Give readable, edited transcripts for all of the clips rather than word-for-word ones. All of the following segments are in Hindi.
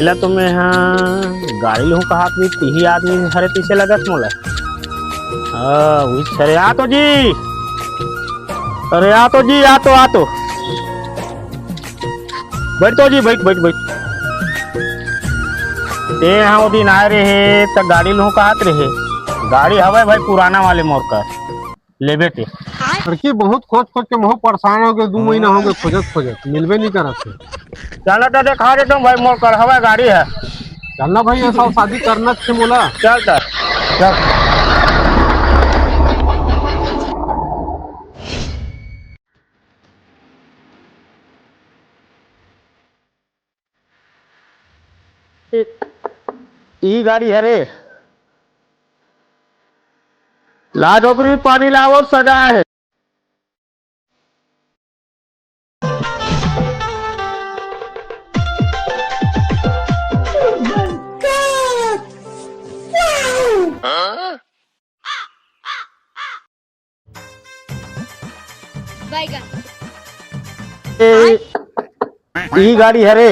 इला तुम्हें हाँ गाड़ी लूँ कहा कि तीही आदमी हरे पीछे लगत मोला। अरे आ तो जी, अरे आ तो जी, आ तो बैठ तो जी, बैठ बैठ बैठ। ते हाँ वो दिन आए रहे तो गाड़ी लूँ कहत रहे। गाड़ी हवा भाई पुराना वाले मोर का लेबे थे। लड़की बहुत खोज खोज के बहुत परेशान हो गए, 2 महीना हो गए खोजत खोजत मिलबे नहीं करत थे। चलो तो दिखा देता हूँ भाई, मोर कर हवा गाड़ी है। चलना भाई, ऐसा शादी करना थे मोला। चल चल। ई गाड़ी है रे, ला डोकरी पानी लाओ और सजा है। ई गाड़ी है रे,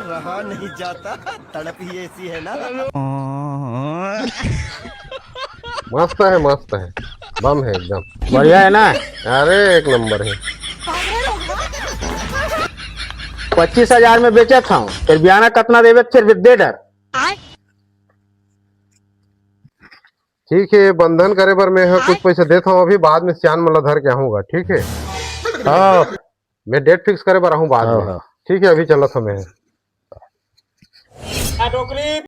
रहा नहीं जाता, तड़प ही ऐसी है ना। मस्त है, बम है एकदम बढ़िया है ना। अरे एक नंबर है। 25,000 में बेचा था, फिर बयाना कितना देवे फिर दे डर। ठीक है, बंधन करे पर मैं कुछ पैसे देता हूँ अभी, बाद में सियान मला धर के आऊंगा। ठीक है, हाँ मैं डेट फिक्स करे पर आऊँ बाद में। हाँ। ठीक है, अभी चला समय है। डोकरी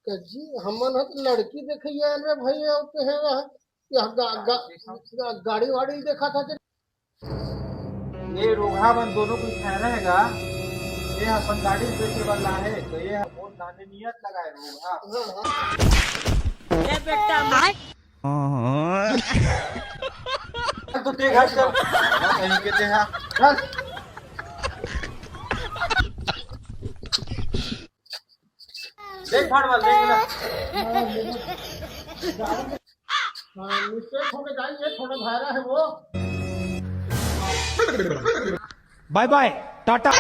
जी हमन हत लड़की देखिए रे भैया होते हैं गाड़ी वाड़ी देखा था। ये रोगा बन दोनों को ठहरा रहेगा। ये अपन गाड़ी बेचे वाला है, तो ये बहुत दाने नियत लगाए रोगा। ये बेटा मार तो ते घर चल, कहीं के ते है चल। देख फाड़ वाल देख ना। मिस्टेक हो गई, जाइए थोड़ा भाईरा है वो। Bye bye Tata.